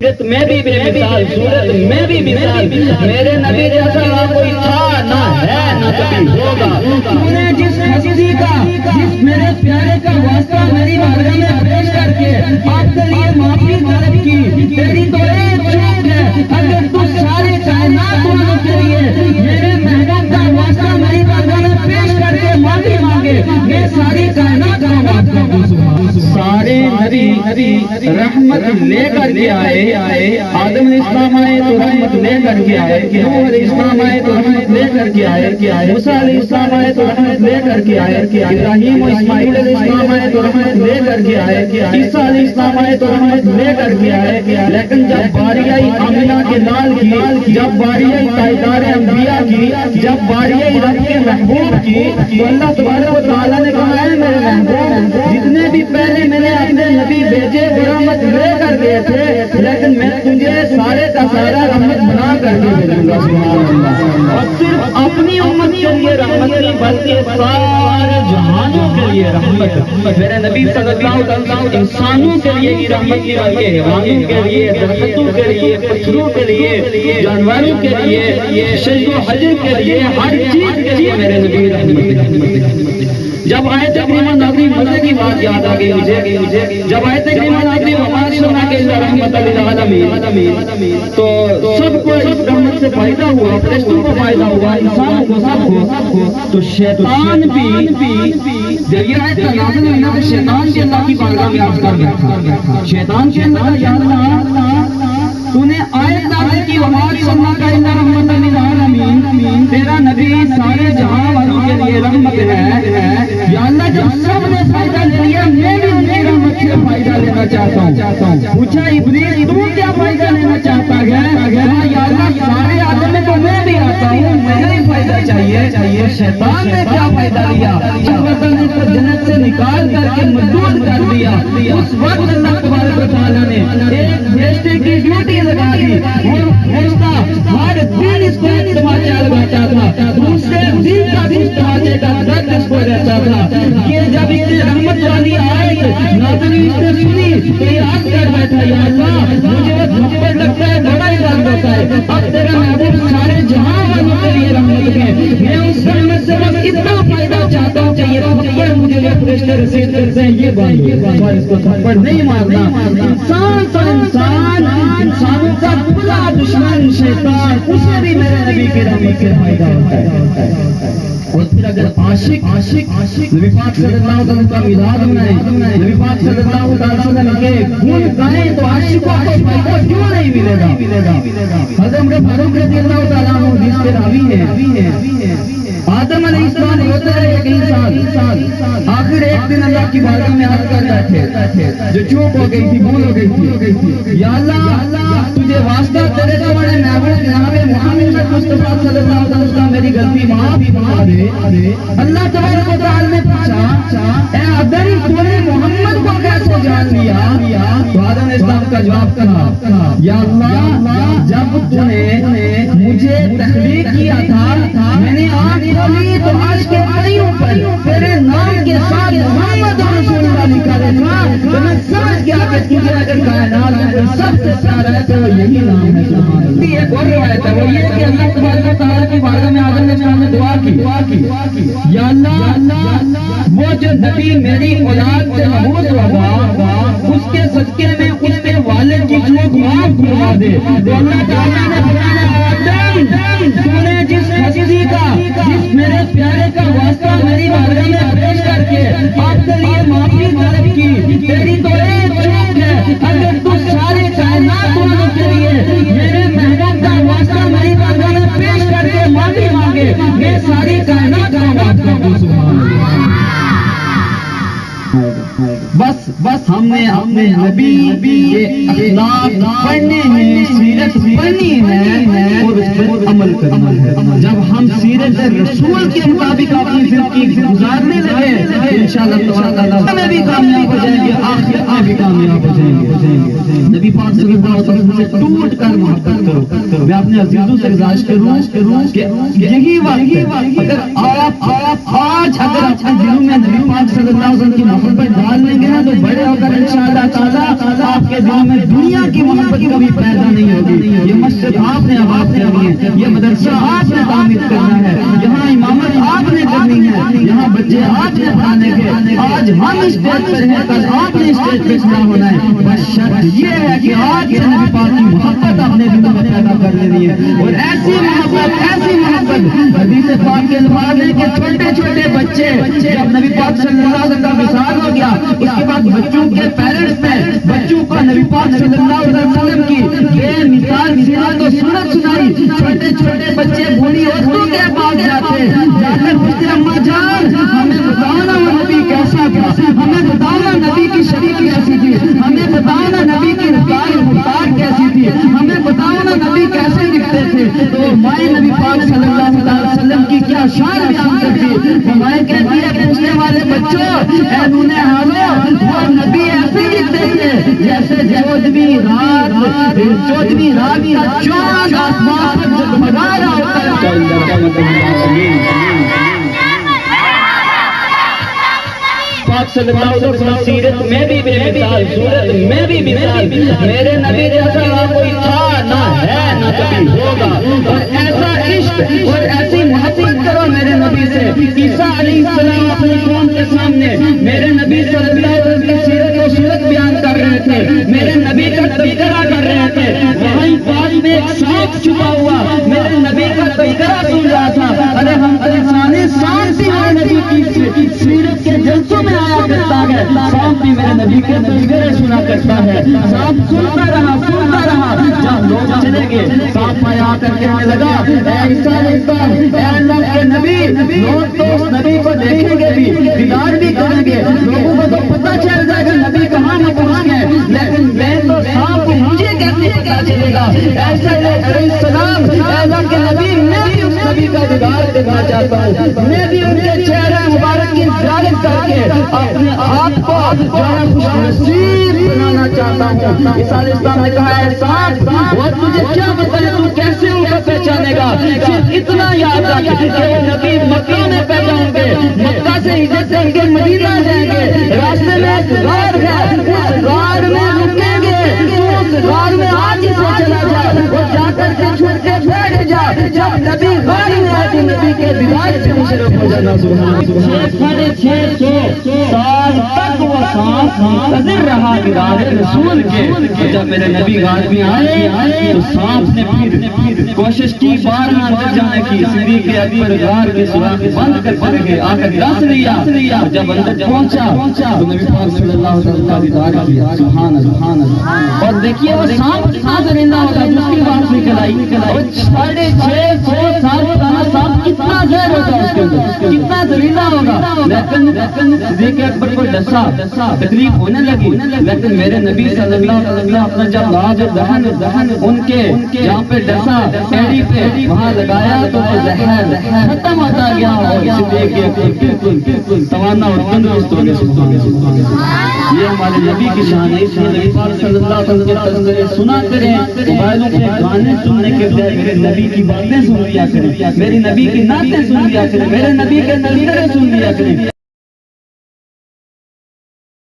میں بھی بے مثال، صورت میں بھی مثال، میرے نبی جیسا نہ کوئی تھا، نہ ہے، نہ کبھی ہوگا۔ تو نے جس ہستی کا، جس میرے پیارے کا واسطہ میری بارگاہ میں پیش کر کے آپ کے لیے معافی طلب کی، تیری تو ایک چوک ہے، اگر تو سارے کائنات والوں کے لیے میرے محبوب کا واسطہ میری بارگاہ میں پیش کر کے معافی مانگے، میں ساری کائنات کا معاف کر دوں۔ سارے نبی رحمت لے کر کے آئے، آدم علیہ السلام آئے تو رحمت لے کر کے آئے، نوح علیہ السلام آئے تو رحمت لے کر کے آئے، موسیٰ علیہ السلام آئے تو رحمت لے کر کے آئے، ابراہیم و اسماعیل علیہ السلام آئے تو رحمت لے کر کے آئے، عیسیٰ علیہ السلام آئے تو رحمت لے کر کے آئے، لیکن جب باری آئی آمنہ کے لال کی، جب باری آئی تاجدار انبیاء کی، جب باری آئی رب کے محبوب کی، تو اللہ تبارک و تعالیٰ نے کہا ہے میرے محبوب جتنے بھی پہلے میں نے اپنے نبی بھیجے وہ رحمت لے کر گئے تھے، لیکن میں تجھے سارے کا سارا رحمت بنا کر کے بھیجوں گا۔ سبحان اللہ۔ اور صرف اپنی امت کے لیے رحمت نہیں بلکہ سارے جہانوں کے لیے رحمت۔ میرے نبی صلی اللہ علیہ وسلم انسانوں کے لیے ہی رحمت کی بلکہ حیوانوں کے لیے، درختوں کے لیے، پتھروں کے لیے، جانوروں کے لیے، شجر و حجر کے لیے، ہر چیز کے لیے میرے نبی رحمت۔ جب آیت کریمہ نازل مزے کی بات یاد آ گئی مجھے، جب آیت کریمہ نازل وما ارسلناک الا رحمۃ للعالمین، تو سب کو اس رحمت سے فائدہ ہوا، فرشتوں کو فائدہ ہوا، انسانوں کو، سب کو۔ تو شیطان بھی جب یہ آیت نازل ہوئی نا تو شیطان بھی اللہ کی بارگاہ میں عرض کر بیٹھا، شیطان کے اندر یا اللہ تو نے آیت نازل کی وما ارسلناک الا رحمۃ للعالمین، تیرا نبی سارے جہاں والوں کے لیے رحمت ہے، یا اللہ جب سب نے فائدہ لے لیا میں بھی ان کی رحمت سے فائدہ لینا چاہتا ہوں۔ پوچھا ابلیس تو کیا فائدہ لینا چاہتا ہے؟ یا اللہ سارے آدم میں تو میں بھی آتا ہوں، مجھے بھی فائدہ چاہیے۔ شیطان نے کیا فائدہ لیا؟ جب اللہ نے اس کو جنت سے نکال کر کے مردود کر دیا، اس وقت اللہ تبارک و تعالیٰ نے ایک فرشتے کی ڈیوٹی لگا دی، اور فرشتہ ہر دن اس کو ایک تماچا لگاتا تھا، دوسرے دن کا بھی اس تماچے کا درد اس کو رہتا تھا کہ جب اس رحمت والی آیت نازل اس نے سنی تو یہ عرض کر بیٹھا یا اللہ مجھے وہ تھپڑ لگتا ہے بڑا ہی درد ہوتا ہے، اب تیرا محبوب سارے جہاں والوں کے لیے رحمت ہے، میں اس رحمت سے بس اتنا فائدہ چاہتا ہوں کہ یہ تھپڑ مجھے وہ فرشتے رسید کرتے ہیں، یہ بات اور اس کو تھپڑ نہیں مارنا۔ انسان تو انسانوں کا بلا دشمن شیطان، اسے بھی میرے نبی کی رحمت سے فائدہ ہوتا ہے۔ اور پھر اگر عاشق نبی پاک صلی اللہ علیہ وسلم کا میلاد منائے، نبی پاک صلی اللہ علیہ وسلم کے گن گائیں تو عاشقوں کو فائدہ کیوں نہیں ملے گا؟ حضرت عمر فاروق رضی اللہ تعالیٰ عنہ جس کے راوی ہیں، آدم علیہ السلام ہوتا ہے ایک انسان، آخر ایک دن اللہ کی بارگاہ میں عرض کر بیٹھے جو چوپ ہو گئی تھی، بھول ہو گئی تھی، یا اللہ تجھے واسطہ تیرے تو بڑے محبوب جناب محمد مصطفیٰ صلی اللہ علیہ وسلم میری غلطی معاف فرما دے۔ اللہ تبارک و تعالیٰ نے پوچھا اے آدم تو نے محمد کو کیسے جان لیا؟ تو آدم علیہ السلام کا جواب کہا یا اللہ جب تو نے مجھے تخلیق کیا تھا میں نے آنکھ کھولی تو آج کے پریوں پر تیرے نام کے ساتھ محمد رسول اللہ لکھا رہا تو میں سمجھ گیا کہ تجھے اگر کائنات میں سب سے پیارا ہے تو یہی نام ہے۔ سبحان اللہ۔ ایک اور روایت ہے وہ یہ کہ اللہ تبارک و تعالیٰ کی بارگاہ میں آدم علیہ السلام نے دعا کی یا اللہ وہ جو نبی میری اولاد سے محبوب ہوگا اس کے صدقے میں اس کے والد کی چوک معاف کروا دے۔ تو اللہ تعالیٰ نے فرمایا آدم تو نے جس ہستی کا، جس میرے پیارے کا واسطہ میری بارگاہ میں پیش کر کے آپ کے لیے معافی طلب کی، تیری تو ایک چوک ہے، اگر تو سارے کائنات والوں کے لیے میرے محبوب کا واسطہ میری بارگاہ میں پیش کر کے معافی مانگے میں ساری کائنات کا معاف کر دوں۔ سبحان اللہ۔ بس ہم نے اپنے نبی کے اخلاق پڑھنے ہیں، سیرت پڑھنی ہے اور اس پر عمل کرنا ہے۔ جب ہم سیرت رسول کے مطابق اپنی زندگی گزارنے لگے انشاءاللہ تعالیٰ ہمیں بھی کامیاب ہو جائیں گے، آپ بھی کامیاب ہو جائیں گے۔ نبی پاک صلی اللہ علیہ وسلم سے ٹوٹ کر محبت کرو۔ میں اپنے عزیزوں سے گزارش کروں کہ یہی وقت اگر آپ آج اگر اپنے دلوں میں نبی پاک صلی اللہ علیہ وسلم کی محبت ڈال لیں گے نا تو بڑے ہو کر انشاءاللہ اللہ تعالیٰ آپ کے دل میں دنیا کی محبت کبھی پیدا نہیں ہوگی. یہ مسجد آپ نے آباد کرنی ہے, یہ مدرسہ آپ نے تعمیر کرنا ہے, یہاں امامت آپ نے کرنی ہے, یہاں بچے آپ نے پڑھانے کے. آج ہم اسٹیج پر ہیں, کل آپ نے اسٹیج پہ کھڑا ہونا ہے. بس شرط یہ ہے کہ آج سے نبی پاک کی محبت اپنے دلوں میں پیدا کر لینی ہے. اور ایسی محبت حدیث پاک کے الفاظ ہیں کہ چھوٹے چھوٹے بچے جب نبی پاک صلی اللہ علیہ وسلم کا وصال ہو گیا, اس کے بعد بچوں کے پیرنٹس میں بچوں کو نبی پاک صلی اللہ علیہ وسلم کی بے مثال سیرت و سنت سنائی. چھوٹے چھوٹے بچے بوڑھی عورتوں کے پاس جاتے جا کر پوچھتے, اماں جان ہمیں بتاؤ نا وہ نبی کیسا تھا, ہمیں بتاؤ نا نبی کی شریعت کیسی تھی, ہمیں بتاؤ نا نبی کی رفتار کیسی تھی, ہمیں بتاؤ نا نبی کیسے دکھتے تھے. تو مائیں نبی پاک صلی اللہ علیہ وسلم کی کیا شان بیان کرتی. وہ مائیں کہتی ہے پوچھنے والے بچوں, اے نونے حالو, وہ نبی ایسے دکھتے تھے جیسے چودھویں رات کا چاند آسمان پر جگمگا رہا ہوتا ہے. پاک صلی اللہ علیہ وسلم سیرت میں بھی بے مثال, صورت میں بھی مثال. میرے نبی جیسا نہ کوئی تھا, نہ ہے, نہ کبھی ہوگا. اور ایسا عشق اور ایسی محبت کرو میرے نبی سے. عیسیٰ علیہ السلام اپنے قوم کے سامنے میرے نبی صلی اللہ علیہ وسلم کی سیرت و صورت بیان کر رہے تھے, میرے نبی کا تذکرہ کر رہے تھے. وہیں پاس میں ایک سانپ چھپا ہوا میرے نبی کا تذکرہ سن رہا تھا. ارے ہم انسانی سانپ بھی میرے نبی کی سیرت کے جلسوں میں آیا کرتا ہے, سانپ بھی میرے نبی کے تذکرے سنا کرتا ہے. سانپ سنتا رہا. جب لوگ چلے گئے, سانپ آیا کر کہنے لگا, اے عیسیٰ علیہ السلام, اے اللہ کے نبی, لوگ تو اس نبی کو دیکھیں گے بھی, دیدار بھی کریں گے, لوگوں کو تو پتہ چل جائے گا نبی کہاں مقام ہے, لیکن میں تو سانپ کو مجھے کیسے پتہ چلے گا. ایسا علیہ السلام, اے اللہ کے نبی, میں بھی اس نبی کا دیدار دیکھنا چاہتا ہوں, میں بھی ان کے چہرے مبارک کی زیارت کر کے اپنے آپ کو جو ہے خوش نصیب بنانا چاہتا ہوں. عیسیٰ علیہ السلام نے کہا, اے سانپ, اور تجھے کیا پتہ ہے, تو کیسے ان کو پہچانے گا. صرف اتنا یاد رکھ کہ وہ نبی مکہ میں پیدا ہوں گے, مکہ سے ہجرت کر کے مدینہ جائیں گے, راستے میں ایک غار ہے, اس غار میں رکیں گے, اس غار میں آج سے چلا جا اور جا کر کے چھوڑ کے بیٹھ جا. جب نبی غار میں آتی نبی کے دیدار سے مشرف ہو جانا. ساڑھے 600 سال تک وہ سانپ منتظر رہا دیدار رسول کے. جب میرے نبی غار میں آئے تو سانپ نے پھر کوشش کی بار اندر جانے کی. صدیق اکبر غار کے سوراخ بند کر کے آ کر ڈس لیا. جب اندر پہنچا تو نبی پاک صلی اللہ علیہ وسلم کا دیدار کیا. سبحان اللہ. اور دیکھیے وہ سانپ کتنا زندہ ہوگا جس کی بات نکل آئی. 650 سال پرانا سانپ کتنا زہر ہوگا اس کے اندر, کتنا زندہ ہوگا. لیکن صدیق اکبر کو ڈسا, تکلیف ہونے لگی, لیکن میرے نبی صلی اللہ علیہ وسلم اپنا جب لاج دہن ان کے یہاں پہ ڈسا, پیڑی پہ وہاں لگایا تو وہ زہر ختم ہوتا گیا. اور صدیق اکبر بالکل توانا اور تندرست ہو گئے. یہ ہمارے نبی کی شان ہے. اس لیے نبی پاک صلی اللہ علیہ وسلم کے تذکرے سنا کریں, موبائلوں پہ گانے سننے کے بجائے میرے نبی کی باتیں سن لیا کریں, میری نبی کی نعتیں سن لیا کریں, میرے نبی کے تذکرے سن لیا کریں.